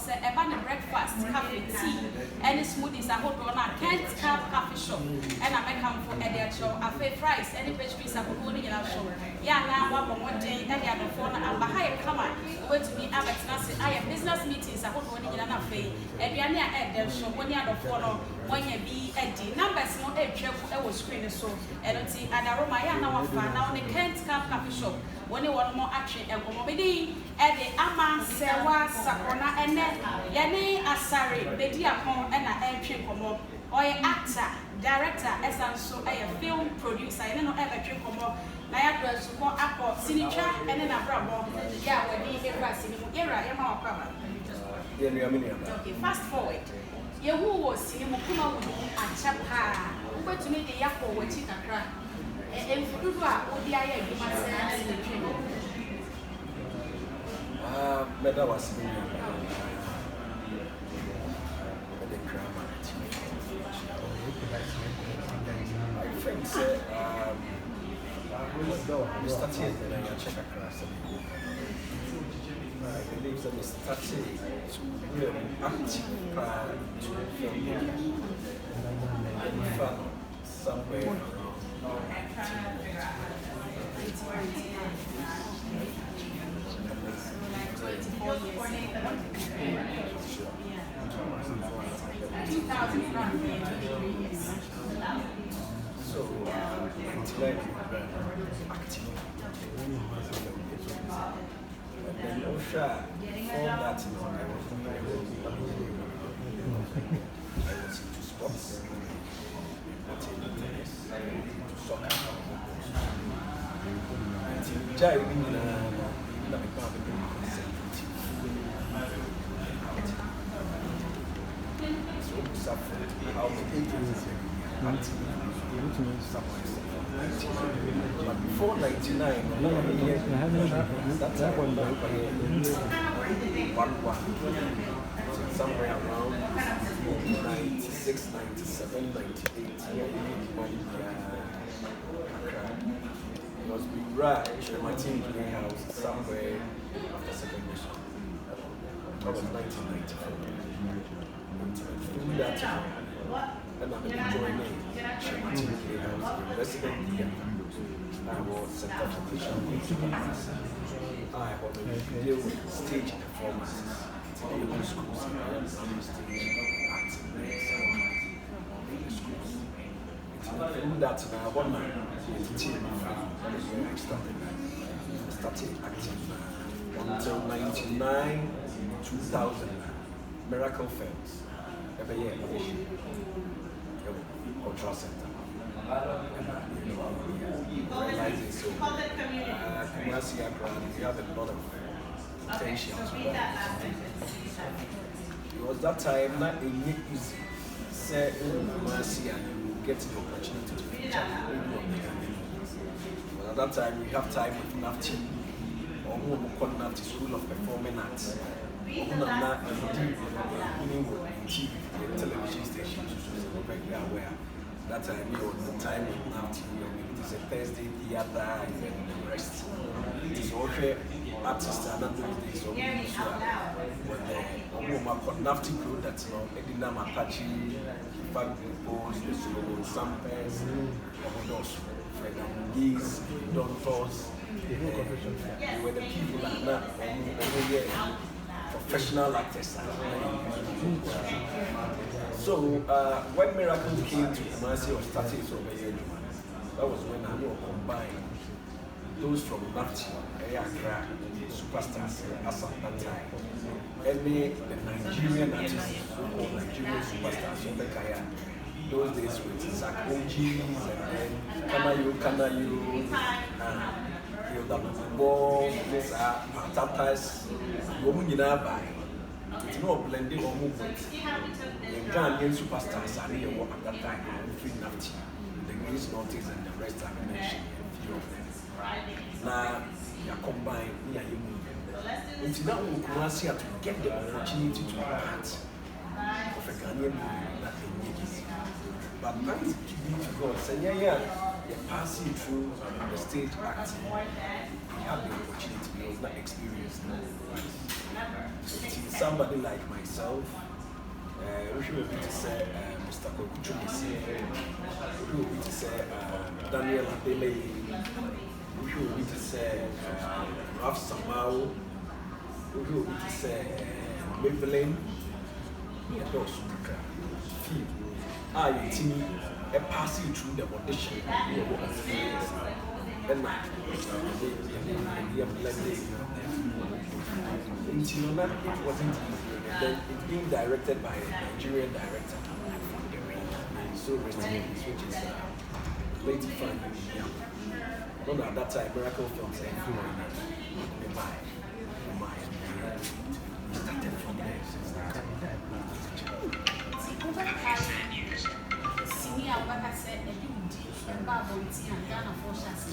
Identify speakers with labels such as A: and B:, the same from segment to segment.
A: say about the breakfast, coffee, tea, any smoothies. I hold on a Kent Cup coffee shop, and I make come for Agya Show. I pay fries, any pastries I put on in our show. Yeah, now one day, and the other phone, and behind come on. Going to be I have business meetings. I put on in an affair. And you are near Agya Show, when you are the phone, when you be a D. Numbers not a check, I was screening so. And I see at the room, I am now on the Kent Cup coffee shop. When you want more action and comedy, and the Ama Sewa Sakona and then Yane Asare Bediako and an entry como or an actor, director, as I'm so a film producer, and no ever trick como Niagara support Apple, Sinicha, and then a bravo. Yeah, when he ever seen era, Emma Papa. Okay, fast forward. You was seeing Kumawood and Chapa, who to meet the Yako with Chica. And for you, what the idea you must say in the training?
B: Meda was me. My friend said, we started and I check across. I believe that we started to be active prior to film somewhere.
A: 2003 years.
B: So, active. And then Osha, all that is I was into sports, into soccer. Jai but before 99, that's one somewhere around 96, 97, 98. Because we were in my team house somewhere after secondary school. That was 1994. Through that time, and I'm enjoying my team house, the resident here. I was set up for I already deal with stage performances. In the schools, I'm stage acting in the schools. Through that, I won my team. That is where I started acting until 99, 2000. Miracle Films. Every year, Cultural Center. Realizing so, we have a lot of potential. It was that time not a easy. Say, Kumasi, and you get the opportunity to feature. But at that time, we have time with NAFTI, or who we call NAFTI School of Performing Arts. TV, television stations, so very aware. That time, you know, the time with NAFTI, it is a Thursday theater and the rest. It is okay. Artists are not doing this, so when the NAFTI crew that's Edina Matachi, Fag Post, the Solomon Sampers, those Fredandis, Doctors, were the people that are over here, professional actors. So when Miracle came to Kumasi or started over here, that was when I combined those from NAFTI, Accra, superstars as at that time. And the Nigerian artists, or Nigerian superstars, so those days with Zach Ojis and then Kanayu, Ball, these are Tatas, Womunina by. It's not blending or movement. The Ghanaian superstars are here at that time, free NAFTI, the Greece Notice and the rest I mentioned, a few of them. Now, you combine, you move. Until now, Kumasi have to get the opportunity to be part of a Ghanaian movement that they easy. But thanks to God, say, you pass it through the stage acting. have the opportunity, we was not experienced. Somebody like myself, we should be to say Mr. Kokuchu, we should be to say Daniel Adele, we should be to say Raf Samao, we should be to say Maybelline, and also feel. I pass you through the audition, and until that it wasn't then it's being directed by a Nigerian director so rest which is late fun. Not at that time Miracle Films and started from there since that
A: senior work I said that you did and Bible and Ghana for Shassi.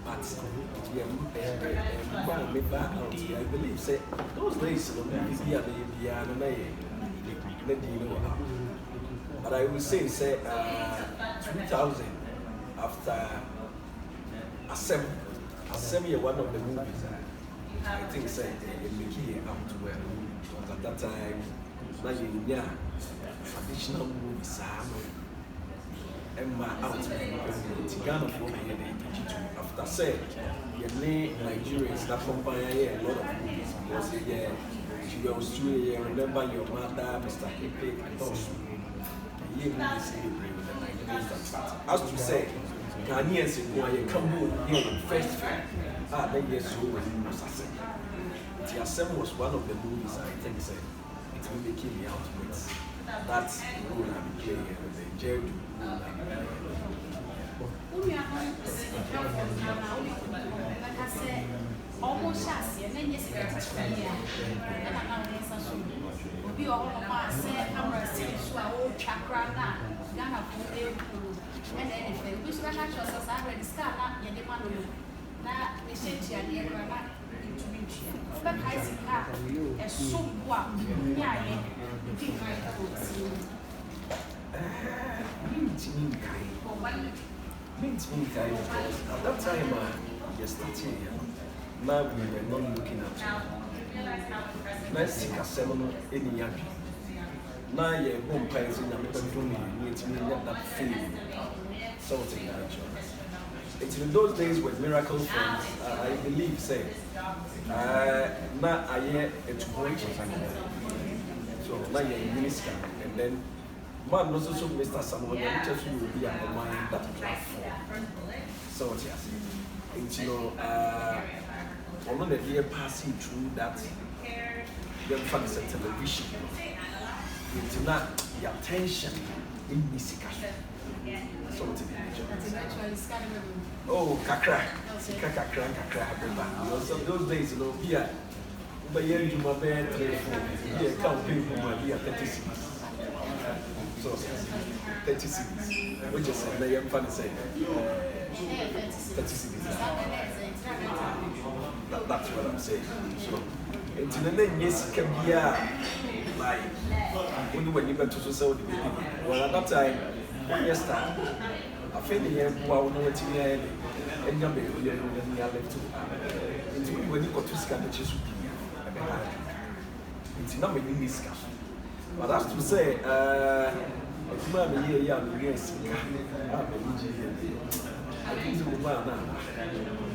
B: But I believe say those days but I will say 2000 after Asare one of the movies I think say Mickey out to well at that time traditional movies Emma out Ghana for after said Nigerians that company a lot of movies because she was doing remember your mother, Mr. Pepe, and also as to say Ghanaians in Kumawood here first film that year so was Asare. The Asare was one of the movies I think said it will make me out with that role I'm playing the jail.
A: Like I said, almost chassis, and then yes, it's and I'm not going to be all of my camera series to our old chakra now. Ghana for the and anything. We should have just already start not yet the money. Now, they say to you, into reach. But I see a so wow. Yeah, you think
B: at that time, yesterday, now we were not looking at let's see a seminal in Yankee. Now, you're home pies in the middle need to get that feeling. Something it's in those days with Miracle Films, I believe, say, now I hear it's going to so now you're in minister, and then man also so Mr. Samuel, just will be at the mind that platform. So what you say? It's on the year passing through that, you have a television. It's not the attention in music. So what oh, kakra, so those days, here, but here you my bed, here can't pay for my beer 36. So 36, which is the young fan saying 36. That's what I'm saying. So it's in the name, yes, can be like only when you went to sell the baby. Well, at that time, when you start, I feel the year, wow, no, it's here, and you're left to when you got to scan the cheese. It's not making discussion. But that's to say, it's not a year young, yes,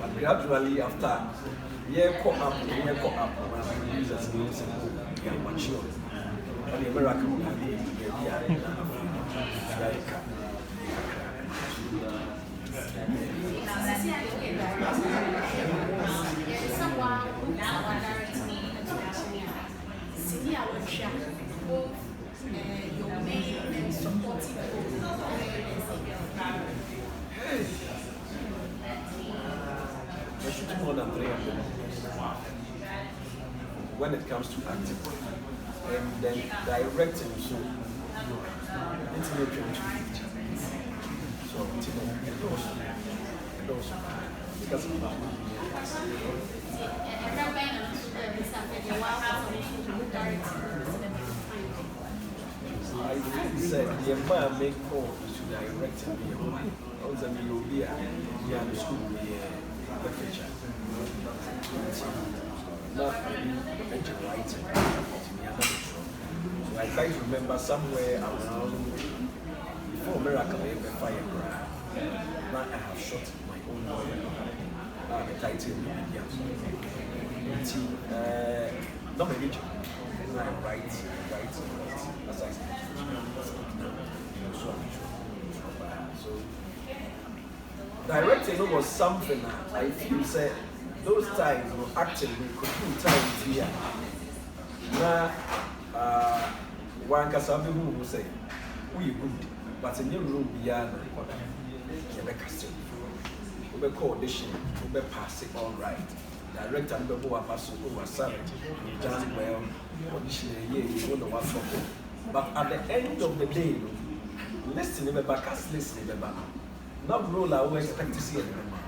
B: but gradually after year caught up, around users names and mature. And the miracle
A: your main and supporting
B: I shoot more than 300 when it comes to acting. And then directing, so it's not 250. So it also because of that. I said the man make call to direct me. was a Milobia, the school, literature. Not really writing. So I try to remember somewhere around before Miracle Ever Fire Cry. Now I have shot my own novel. The title not my region. I write as I say. So directing was something I feel said those times were acting we could do times here. Now one can some people will say we good, but in your room beyond we call audition, we pass it all right. Director and people were passing over Asare, just well, audition you don't know what's happening. But at the end of the day, listening back as listening back. Not role I always expect to see anymore.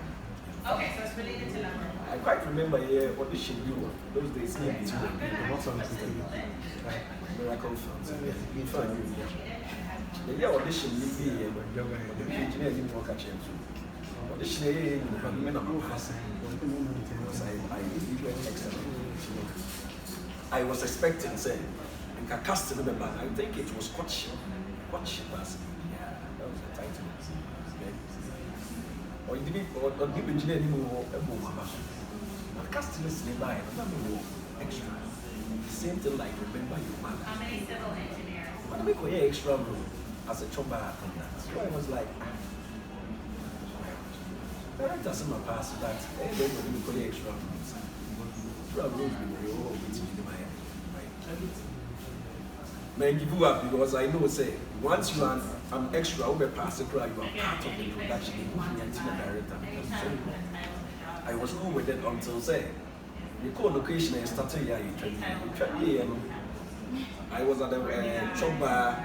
C: Okay, so it's related to number.
B: I quite remember audition you those days in between.
D: What's on
B: Miracle Films. The audition you be the engineer didn't work at you. Audition I was expecting say and cast in the back. I think it was courtship. Courtship as that was the title. Or you didn't or deep engineer anymore but cast listening by extra. Same thing like remember your mother.
C: How many civil engineers?
B: But we could extra role as a chumba on that. So I was like directors in my past that they would be extra rules. Extra rules we were all between my man give up because I know say once you are an extra over pass you are part of the production director. So I was cool with it until say you call location and started here I was at the chumba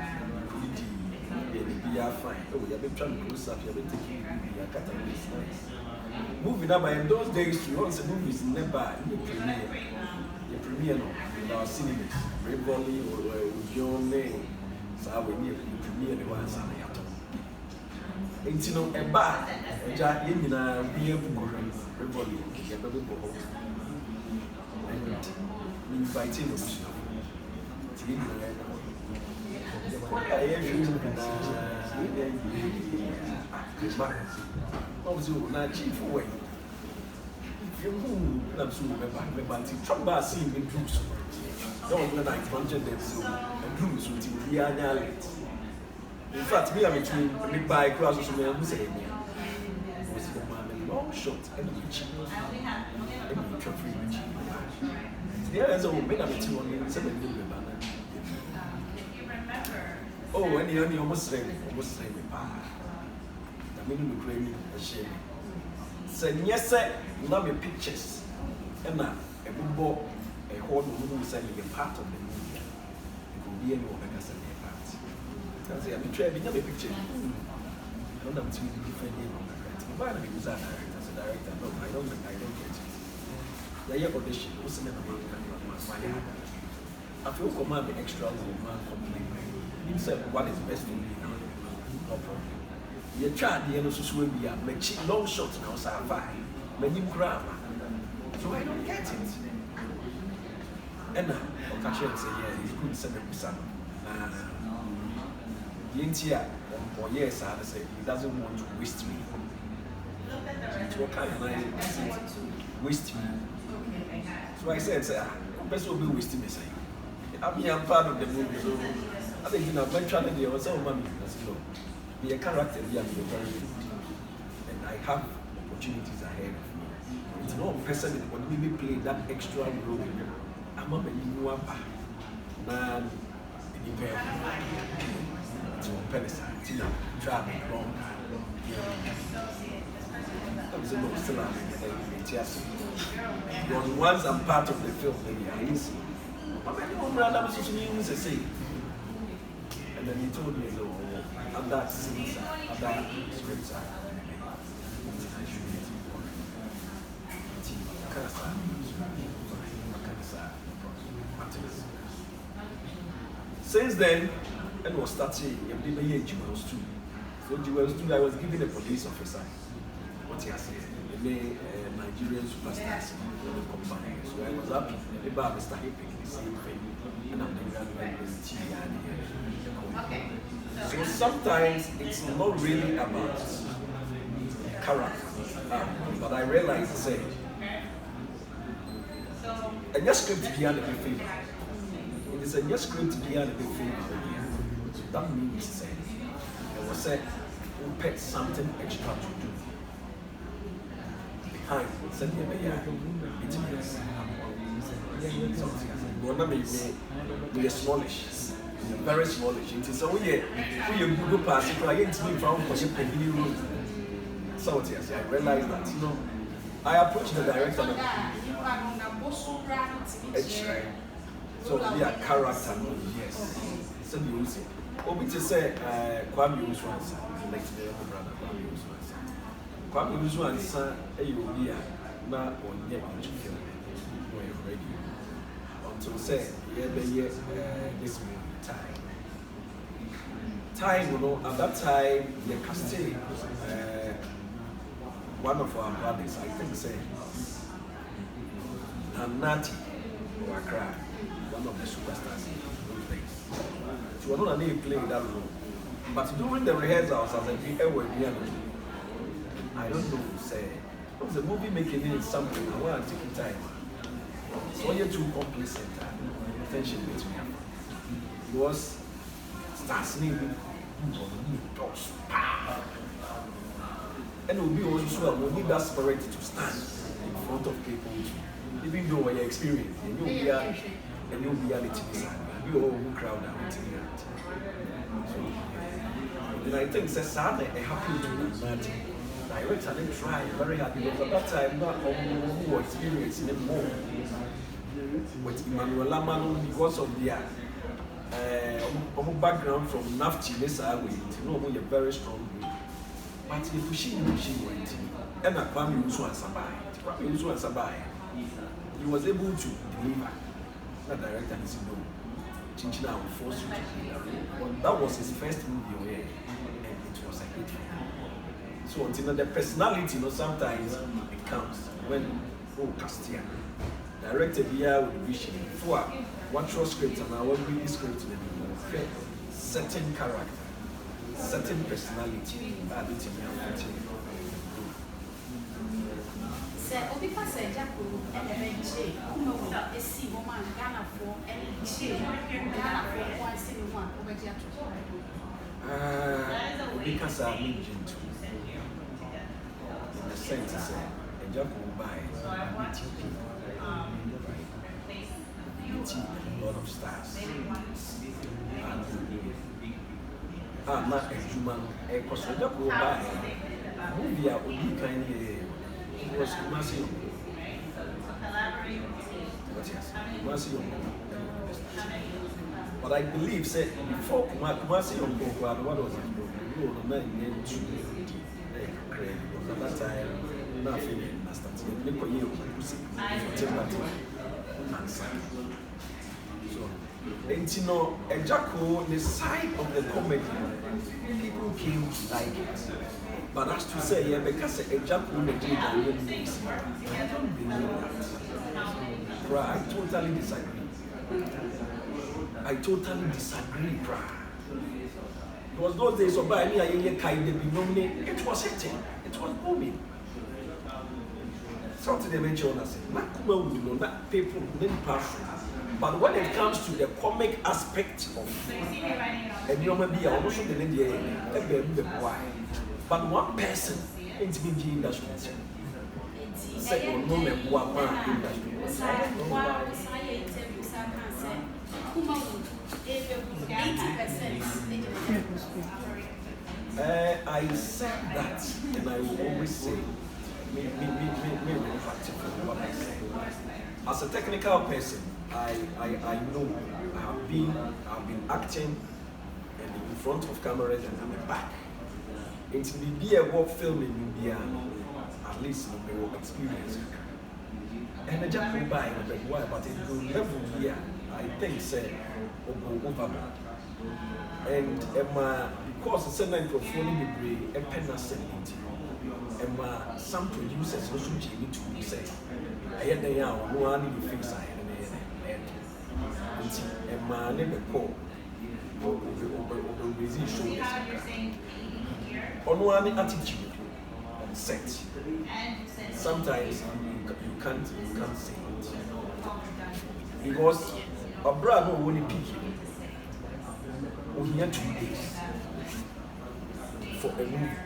B: fine. Oh, you have been trying to close up, you have been taking your catalog is nice. Moving up in those days, you once the movies never the premiere no, our cinemas, Rivoli or John name. So I will need the premiere the ones on the atom. And you know, a bar, a jar in a beer Rivoli, a baby boho. And we inviting us. Chief way. If you move, I'm soon remember Trumba seeing in Drews. Don't when I wanted them so and Drews with the late. In fact, me, I'm between me by crosses of me and say, was the man long shot and cheap. And free. There is a woman I'm between 7 million. Oh, and you almost say me. I mean, we create a shame. Say, yes, sir, love your pictures. And now, a good boy, a whole woman sending a part of the movie. It will be anyone that can send a part. Because I betrayed me, never picture. I don't have to be different name on the right. Why not use that director as a director? No, I don't get it. The year audition, what's the name of it? I feel command the extra man complaining. You said what is best for me now. No problem. You tried the end of social media, make long shots now, so I find many grammar. So I don't get it. And now, Okashi say, yeah, he's good to send him some. The NTR, or yes, I say, he doesn't want to waste me. So kind of like waste me. So I said, best will be wasting me. I'm here part of the movie, so I think eventually there was some money. Be a character, be very good. And I have opportunities ahead of me. It's not a person that when we play that extra role, I'm not a new one. Man, in the it's a penicillin, traveling long. I was still because once I'm part of the film, maybe I easy. And then he told me, and that scenes, and that scripts are. Since then, and was starting, was too. So I was given a police officer. What he has said, the Nigerian superstars combined. So I was happy. The bar started picking the same thing, and I'm the graduate with
C: Okay.
B: So sometimes it's not really about character, but I realize say, and your script behind the big film. It is a your script behind the big film. So that means say, there was said, we put something extra to do behind. Send me a it means. But we are smallish. Very smallish. It is only we good pass. If I get to me found for you, so I realized that I approached the director. So be a character, yes. So you say, we just say Kwame Uswansa, like the brother Kwame Uswansa, you be a na on yet film when you're ready. Until say, this time, at that time, the casting, one of our brothers, I think, say, Nati or Accra, one of the superstars in those days. So we're not only playing that role, but during the rehearsals, as I did, I don't know, say, the movie making it something, I want to take time. So you're too complacent, attention between me. It was stars needing talks. And we also need that spirit to stand in front of people, even though when you're experienced, and you'll be reality, you all crowd out. So, and I think it's sad that I happy to do that. Director didn't try, very happy because at that time, not who were experiencing it more. With Emmanuel Lamano, because of their background from Nafti, this way, you're very strong. But the pushing went. And Kwame Uswansa, he was able to deliver. That director is no. Chinchina will force you to deliver. But that was his first movie, and it was a hit. So until the personality, sometimes it counts. When Castilla directed here with vision, for one short script and I will read the script in certain character, certain personality.
A: Sir, Obipa said, Agya Koo and the Benji, Kumawood, a sea woman, Ghana for any chill, Ghana for one single one, Agya Koo.
B: Because I'm agent too. In the sense, Agya Koo buys a lot of stars. Not a human, because Agya Koo buys movie are only kind of was massive. But I believe, say, before Kumasi on what was it? You were not meant to create because at that time, nothing started. So, Agya Koo, the side of the comedy, people came to like it. But as to say, because Agya Koo I don't believe that. I totally disagree. Because those days of buying it was hitting, it was booming. Something they mentioned, I said, not Kumawood, not people, not passion. But when it comes to the comic aspect of and you may be almost in the why. But one person ain't been the industry. Second moment, one industry. I said that, and I will always say, me what I say. As a technical person, I know I've been acting and in front of cameras and I'm back. It will be a work filming in India, at least we will experience. And I just go by and why, but it will level here. I think say overboard. And because it's a microphone be a pen assembly. And some producers also need to say, I had the young one in the fix I had and my neighbor Paul busy show on one attitude on set. Sometimes you can't say it. Because a brother who only pick you. We had 2 days for a movie.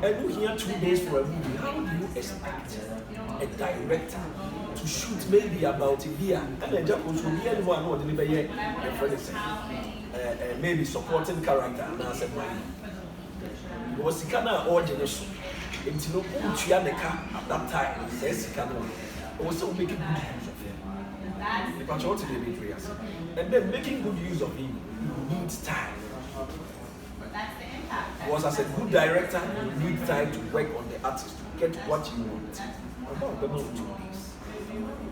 B: And we here 2 days for a movie. How do you expect a director to shoot maybe about a year? And then just to be anyone who deliver here, maybe supporting character and I said, it was the kind of audience. It's no at that time, says it was so making good use of him. But you want to be a bit and then making good use of him needs time. Because as a good director, you need time to work on the artist to get what you want. About 2 days.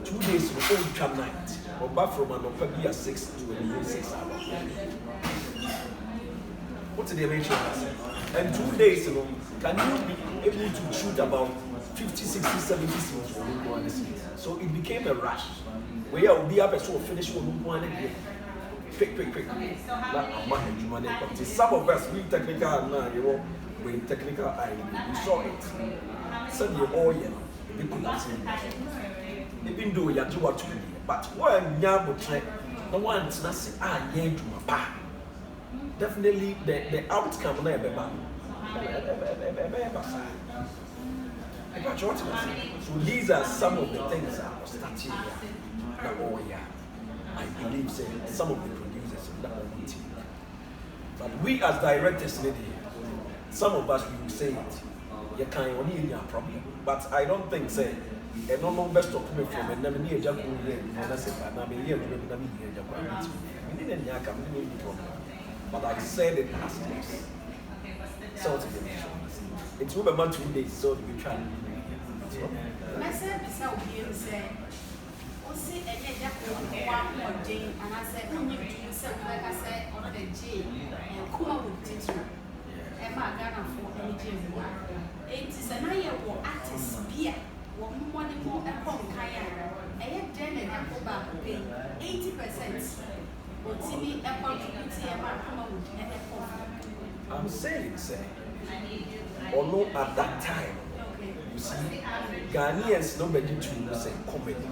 B: 2 days for all come night. Or back from an opera 6 to 6 hours. What did they mention? And 2 days, can you be able to shoot about 50, 60, 70 scenes for one scene? So it became a rush. Where I will be able to finish one day. Quick. Some of us, we technical now, we technical eye, we saw it. Send you all yellow, we could not see it. Even though you do what you do, but when you are no one's not saying, to my pa. Definitely, the outcome never bad. So these are some of the things that are starting here. I believe some of the producers in that meeting. But we as directors, some of us will say it. You can't only in your problem. But I don't think a normal best of me from a never near Agya Koo here, and I said, and I'm here to make them here. We didn't have a problem. But I said it as it is. So it's over about 2 days, so we try.
A: See, and yet, one more day, and I said, when you do yourself, like I said, on the J, and Kumawood teacher, and my Ghana for any J. It is an eye or artist beer, one more at home, Kaya, and yet then and apple back pay 80%. Or TV apple to Kumawood and apple.
B: I'm saying, although at that time, you see, Ghanaians nobody to say comedy.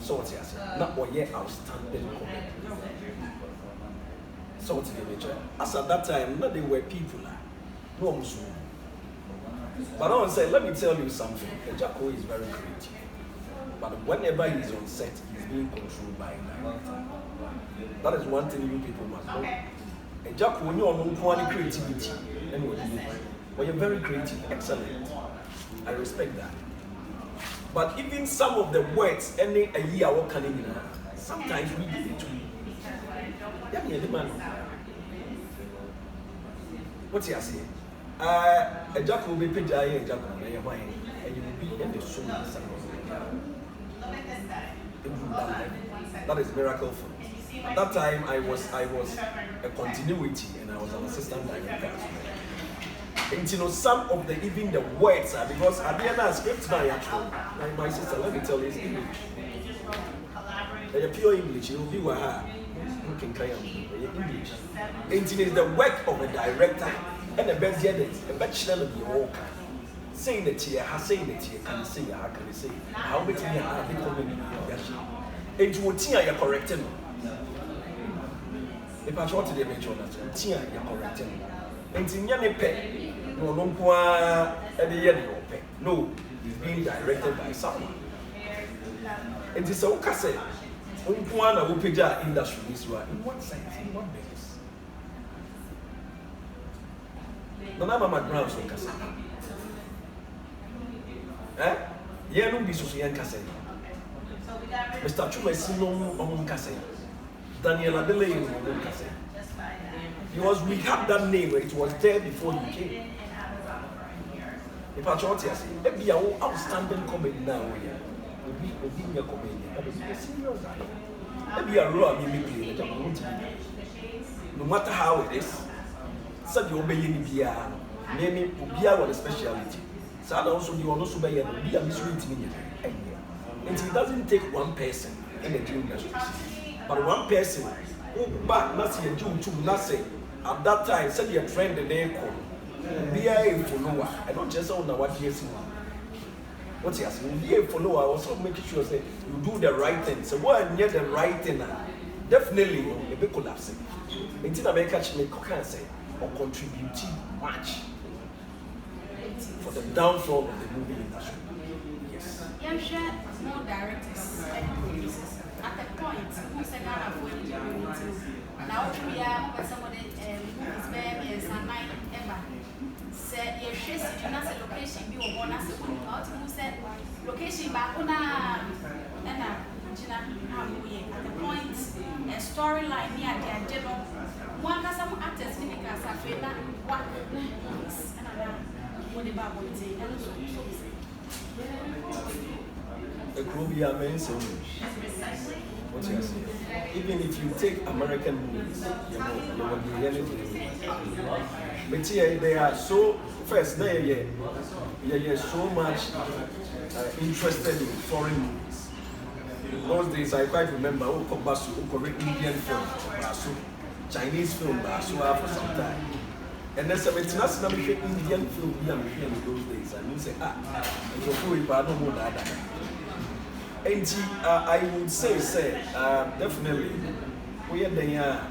B: So what's yes, not what yet outstanding comedy. So what's the nature? As at that time, not they were people. No, but I want to say, let me tell you something. Agya Koo is very creative. But whenever he's on set, he's being controlled by a director. That is one thing you people must know. Agya Koo, when you're on creativity, but you're very creative, excellent. I respect that. But even some of the words, any a year what can you sometimes we give it to you. What's he saying? Agya Koo will be paid and you will be in the soul. That is miracle for me. At that time I was a continuity and I was an assistant director. And you know, some of the even the words are because at the end of the script now actually, my sister, let me tell you, it's English. They're pure English, you'll be with her. You can carry on English. And it is the work of a director and the best the bachelor of the work. Saying that here, saying that here, can say, how can you say? How much you have been coming and you will tear your correcting. If I try to mention that, tear your correcting. And in your pay. No, it's being directed by someone. It is so cassette. One of the industry is right. In what sense? In what basis? The name of my ground so cassette. Yeah, no, this was young cassette. Mr. Chuma is no on cassette. Daniel Adelaide on cassette. Because we had that name, it was there before you came. If I try to say, maybe our outstanding comedy now, we be a comedian, but it's a serious guy. Maybe a role I mean play. No matter how it is, said you obey any piano. Maybe Ubia was a speciality. So also you also be a misreading. And it doesn't take one person in the dream industry, but one person who back not see a June to not say at that time said your friend the name called be a follower. I don't just own what you see. What's he asking? Be a follower, also making sure say you do the right thing. So what near the right thing definitely a big collapse. Until I catch me can say or contributing much for the downfall of the movie industry. Yes.
A: Yeah, share more directors and producers. At the point, who said that for any community? Now we are somebody movies baby and Sanai ever. Said your share not a location be one as a who said location back on at the point a storyline near the general one has some actors in the cast of what the Bible and so
B: the Caribbean amazing. What you say? Even if you take American movies, you will be anything. But here they are so first. They are so much interested in foreign movies. In those days, I quite remember Indian film, Chinese film, for some time. And then some international Indian film in those days. And you say, and I would say, definitely, we are there.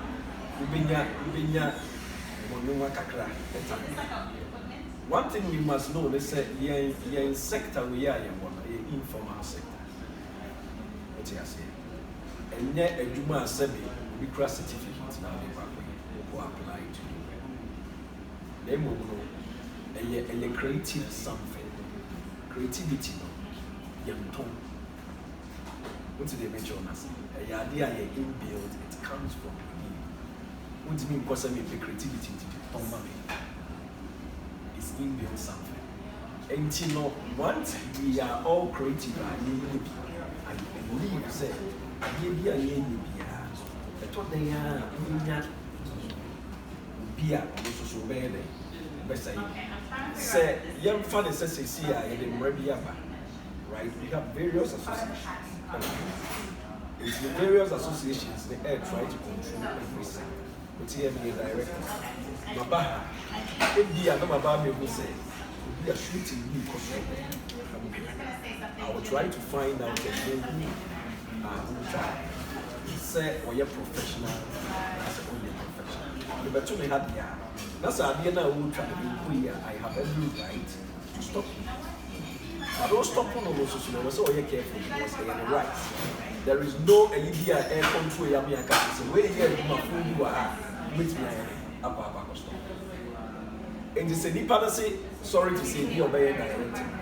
B: One thing we must know is that in sector we are in informal sector. What you say? And yet, a Juma said we cross certificates now who apply to. They will know a creative something. Creativity, young tone. What do they mention us? A idea inbuilt, it comes from within. What do you mean because I mean the creativity to it's inbuilt something. And you know, once we are all creative, I believe say, I thought they are beer, also so bad. Say, young father says, see, I am right? We have various associations. It's the various associations they try to control everything. But here be a director. Mabaha, if the other Mabami will say, we are shooting me because I will try to find out the name who say, or you're professional, as a only professional. But to me, that's the idea now. I have every right to stop you. I don't stop on those so you're careful because they are right. There is no idea air control. Yami and say, where here you are with me up. And they say, Nipa say, sorry to say, you obey directing.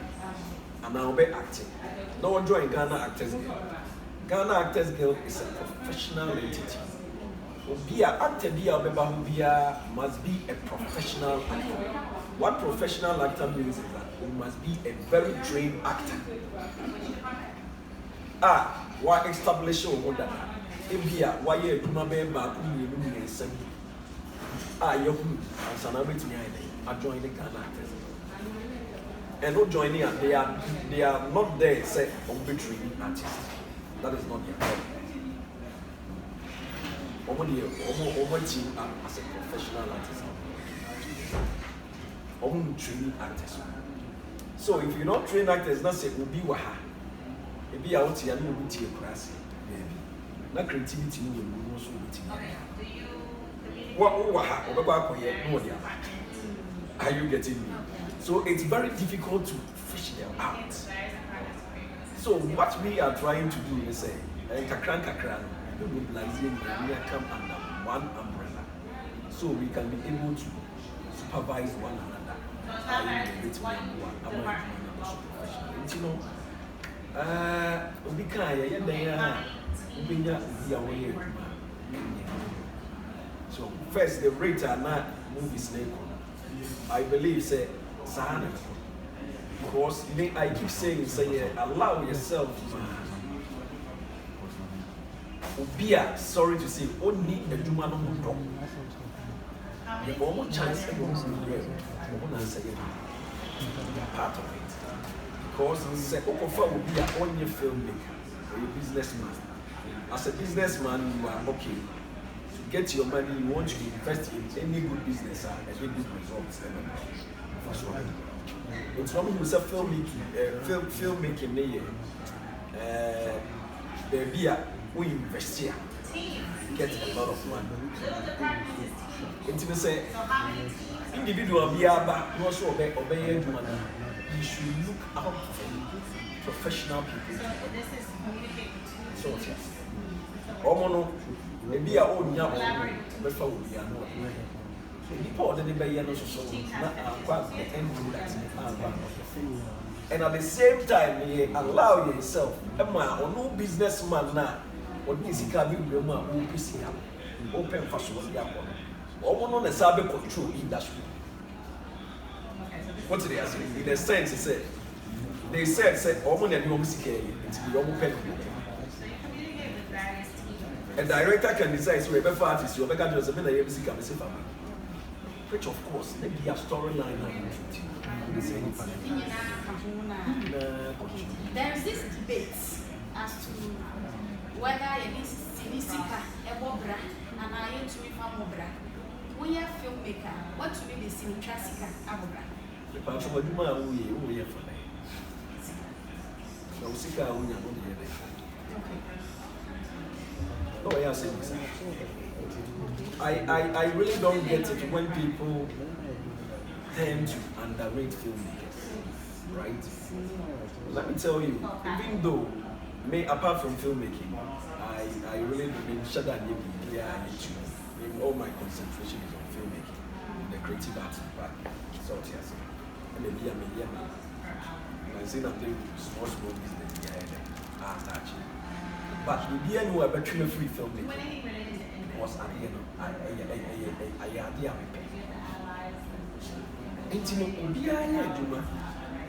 B: And I obey acting. No one join Ghana Actors Guild. Ghana Actors Guild is a professional entity. Be an actor, must be a professional actor. What professional actor means is that you must be a very trained actor. Why establish your order? Why you do not remember who you send? You and Sanabit I join the Ghana Actors. And not joining, they are not there, say, arbitrary artists. That is not their problem. Over team as a professional artist. Training actors. So if you're not trained actors, not say Ubi Waha. Maybe out here no be tea class. Maybe. Na creativity no will also be tea. What Waha or no they are. Are you getting me? So it's very difficult to fish them out. So what we are trying to do is say, kakran, mobilizing come under one umbrella, so we can be able to supervise one another. So first, the rate are not movies. I believe say Sahana. Because I keep saying, allow yourself Obia, sorry to say, only a human on top. The one chance to go part of it. Because Sekokofa will be an only filmmaker or a businessman. As a businessman, you are okay. To get your money, you want to invest in any good business and any good results. That's why. It's one who's a filmmaking, baby, we invest here, get a lot of money. Say, individual biaba, you also obey money. You should look out for professional people. So yes. Omono, maybe our own young before we are not. People that they no so and at the same time, you allow yourself, or no businessman now, or this can be open for so or on the cyber control industry. What did they say? In the sense, they said, Omen and Yomsike, it's the open. A director can decide to refer artists, you're better just a minute, you see, which of course, maybe a storyline.
A: There is this debate as to whether it is Sinisika, Ebobra, and I am to be Famobra. We are filmmaker. What to be the Sinisika, Abobra?
B: The Pastor of Duma, we are for me. No, Sika, we are not here. Oh, yes, I really don't get it when people tend to underrate filmmakers, right? Let me tell you, even though, apart from filmmaking, I really believe all my concentration is on filmmaking, the creative arts part. So yes, and maybe I say I'm doing small business behind actually. But the BN who are better free filmmaking was at the end of I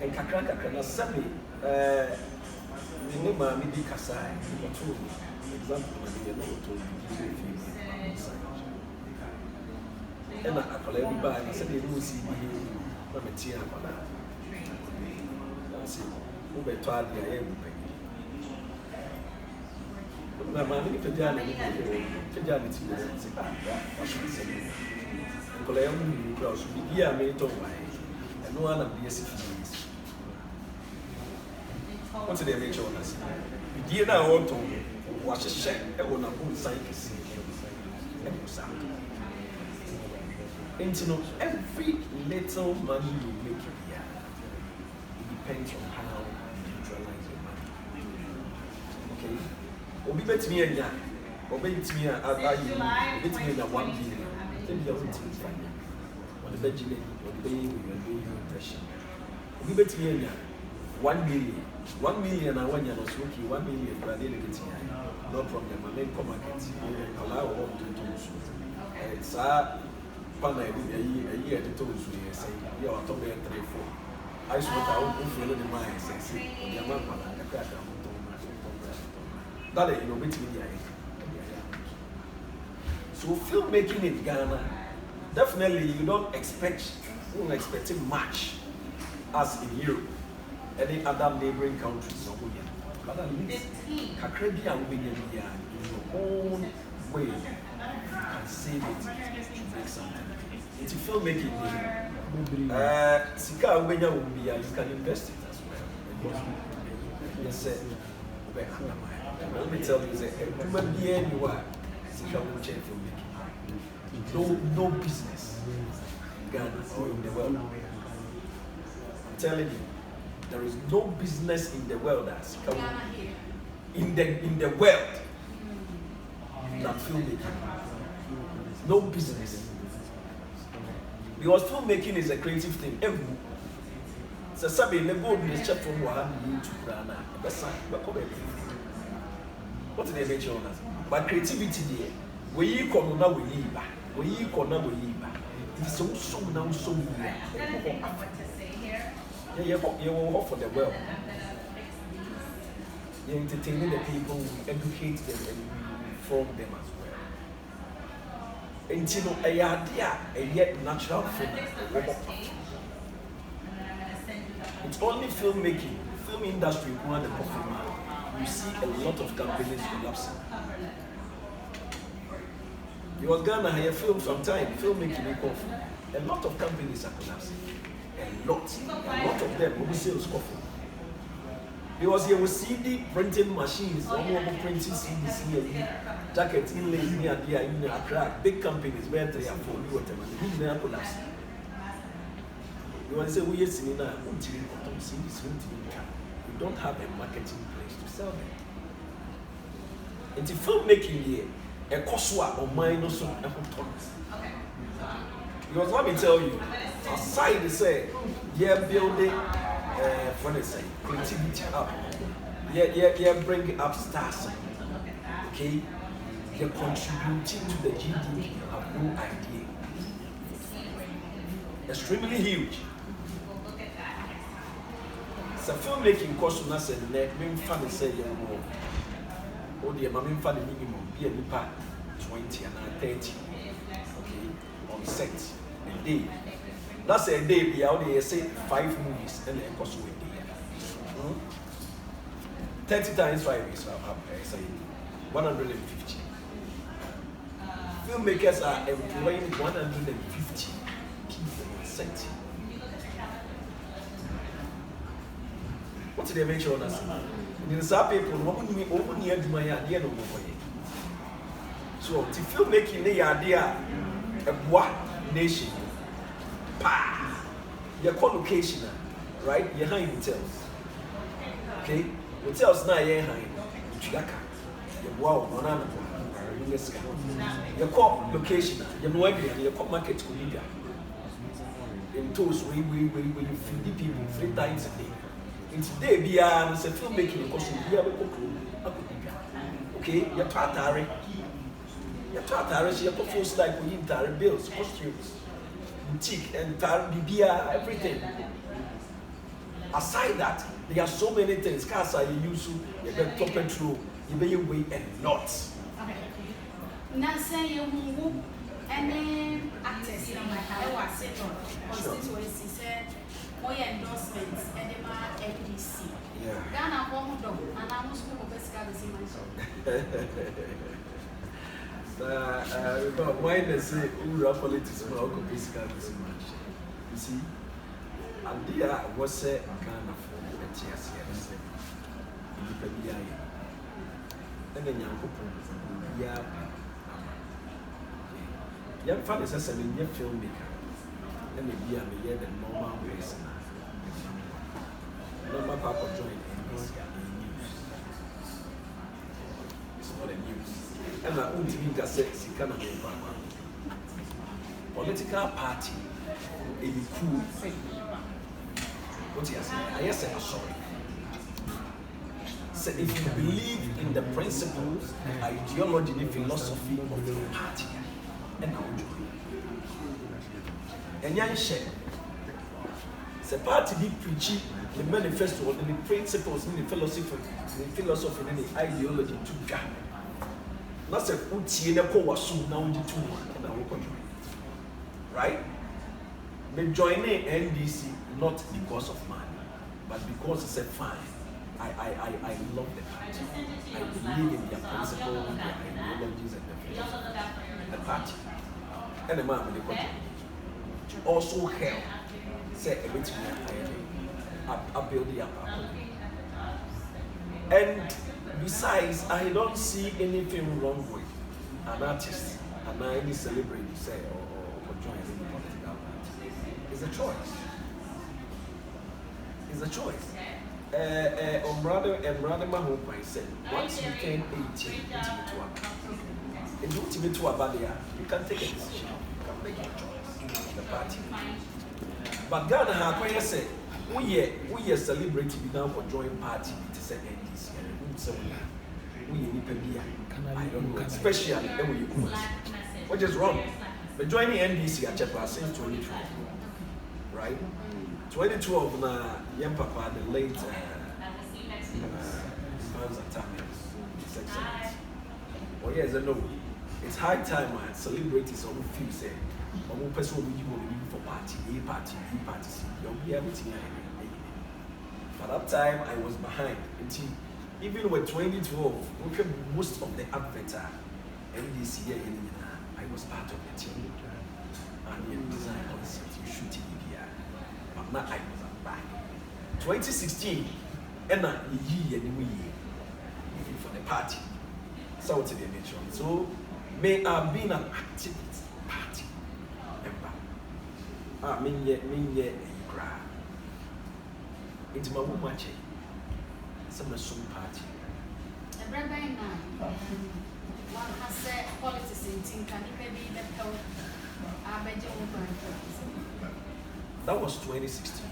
B: and kakra na sabi ni ma mi di kasai to example na dey no to and akola bi ba na sabi no si bi na metia akola na si wo be to ade aye bu pe na ma mi pe dia na mi pe dia ni ti si ba wa so se akola ya mu ni kra so bi dia me to wa no one of the SFs. What's the nature of us? We did not want to watch a check and on a good science. And you know, every little money you make here, it depends on how you neutralize your money. Okay? Obi bet me and ya, Obi bet me and I, bet me and 1 billion. Then you have to find it. On the Benjamin, on the baby, we bet me 1 million. 1 million I want you to smoke 1 million, but I didn't get no problem. My main market, allow all to do so. It's a year to do so. Say, you are talking 3 4. I swear I won't feel the mind. Say, your mama, that is, you know, between the so filmmaking in Ghana, definitely you don't expect much as in Europe, any other neighboring countries. But at least Caribbean women in your own way, you can save it to make something. It's filmmaking. Sika women will be, you can invest it as well. Yes, sir. Let me tell you, human being you are, Sika will change filmmaking. No business in Ghana or in the world. Telling you, there is no business in the world that's in the world that filmmaking. No business. Because filmmaking is a creative thing. So sabi ne go be chef from YouTube Ghana. What did they mention on us? But creativity there. We come now we ba. We come now we ba. It's so now so you will hope for the world. You entertain the people, we educate them, and we inform them as well. And you know, a yet natural film. It's only filmmaking, film industry who are the performer. You see a lot of companies collapsing. You was Ghana here film sometime, filmmaking off. A lot of companies are collapsing. A lot of them will be sales coffee. Because here was CD printing machines, printing CDs here, jackets inlays near there, in a crack, big companies where 3 or 4 new whatever, they never collapse. You want to say, we are seeing now, we don't have a marketing place to sell them. Into filmmaking here, a Koswa or mine also because let me tell you, aside they say, yeah, building for the say, creativity up, yeah, bring up stars, okay, you're contributing to the GDP, you have no idea. Extremely huge. So filmmaking cost on us and net, main fun is say, oh dear, my main fun minimum, be a nipa 20 and 30, okay, on set. A day. That's a day. Be out there, say 5 movies, and it costs you a day. 30 times 5 is say 150. Filmmakers are employing 150 people on set. What did they mention on us? In some people, what we open here do my idea no more. So, the filmmaking, the idea of what nation. Pa! Your co-location, right? You're behind hotels. Okay? Hotels now you're behind. You're wow, banana. Your co-location, you're no idea, your co-market colleague. In toast, we feed the people 3 times a day. And today, we are filmmaking because we have a cook. Okay? You're Tatari. You're Tatari, you're performing like we need bills, costumes. Boutique and Bibia, everything. Aside that, there are so many things. Casa, you use you get top and true, you may weigh a lot.
A: Okay. Now say you move and then actors in my was constituency said more endorsements and then my NDC.
B: Yeah.
A: Ghana home dog and I'm supposed to be
B: why they say who are politics for our physical much. You see, and there was a kind of a cheers here. And then young people, yeah, young fathers are selling your filmmaker, and maybe I'm here the normal person. Normal papa joined in this news. It's not a news. And I won't think that says you cannot be political party, Agya Koo. What he has said, I say sorry. So if you believe in the principles, ideology, the philosophy of the party, and I will join. And young share. The party be preaching the manifesto, the principles, the philosophy, and the ideology to God. Not a uti na ko wasu na undi tu na wo kojo. Right? Me join NDC not because of money, but because it's a fine. I love the party. I believe in their principles, their ideologies, and the philosophy. The party. And the man with the country. Also help. Say a bit I build the up. And besides, I don't see anything wrong with an artist and any celebrity say or join any political party. It's a choice. It's a choice. Rather my hope I said, once you turn 18, you can take a decision. You can make a choice. The party. But Ghana has said, we are celebrity now for joining party to say NDC. I don't know, especially when you come. What is wrong? But joining NDC at Chapel since 2012, right? 2012, young papa, the late dance at time. It's excellent. Oh yes, I know. It's high time I celebrate this on few say. One person will be for party, A party, B party, you'll be everything. By that time I was behind. Even with 2012, most of the adverts are NDC here in I was part of the team. And in design concept, you shoot it. But now I was back. 2016, and a year for the party. So to the nation. So may have been an active party member. Mean ye a cry. It's my woman. Some party.
A: The rabbi now, one has said politics in Tinka, maybe the help.
B: That was 2016.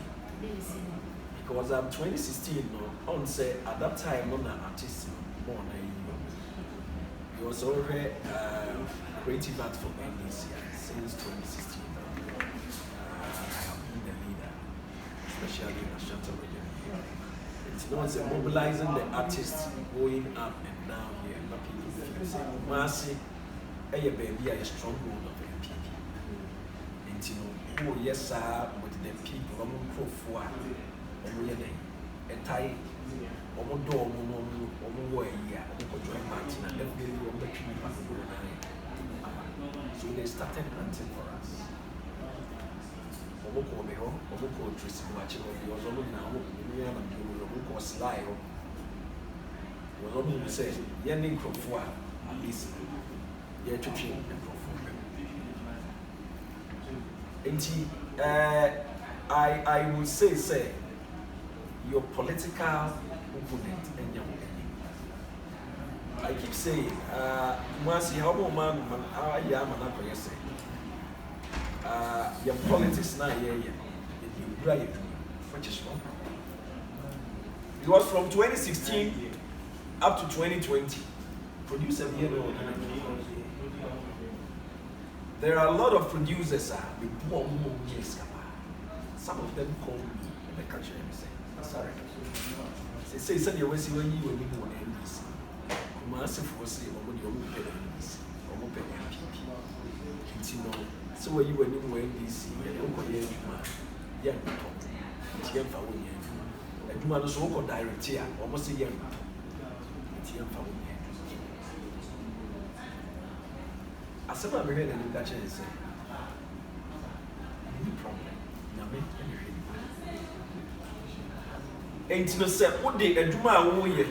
B: Because 2016, no, on say at that time, no, artist more than you. He was already creative art for NDC since 2016. I have been the leader, especially in the Ashanti region. It's not say mobilizing the artists going up and down here. Not people feel say, Mercy, hey baby, a stronghold of NPP. And you know, oh yes sir, but the people, I'm going to for a tie, I'm do, I'm way here, I'm join party, and definitely I'm making me pass the so they started hunting for us. Omoko me ho, omoko Tracy watching of the Ozomo now, omoko Sly. Ozomo say, Yening Crofua, at least, year to change and Crofua. I would say, your political opponent and your I keep saying, once you have a man, I am an apple, yes, your politics now, yeah, which is wrong. It was from 2016 up to 2020. Producer, there are a lot of producers. Some of them call me in the country and say, Asare. They say, you will see when you will be more NDC. Massive was say, when you will pay NDC, or will pay MPP. So when you were new NDC, you don't go here, young people. It's young for 1 year. And you must also go direct here, almost a young people. It's young for 1 year. As soon as I heard the catch and say, any problem? And to say, what they do my own year,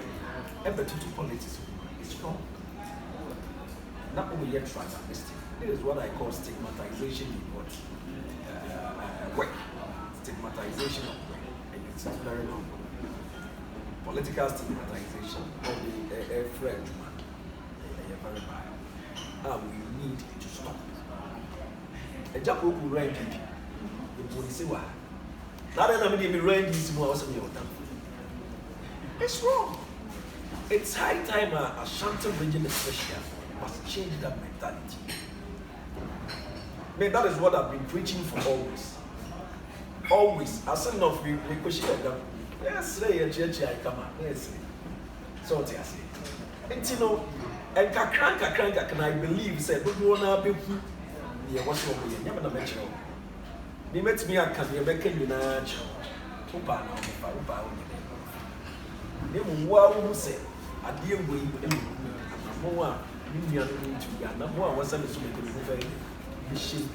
B: ever to politics. It's wrong. Not only yet try to mistake. This is what I call stigmatization in what work. Stigmatization of work. And it's very wrong. Political stigmatization of the friend man. Very bad. We need to stop. Agya Koo will run people. The police say, now that I'm going to run this more, it's wrong. It's high time Ashanti region especially must change that mentality. Man, that is what I've been preaching for always. Always. As soon as we question them, yes, I come out. Yes, so what I say. And you know, and kakranka can I believe said, but you wanna be what's wrong with you? Never mention. They met me at Kanyabeka Unach, Upa, Upa. They will say, I deal with more, you to Yana, more was a little bit of a machine.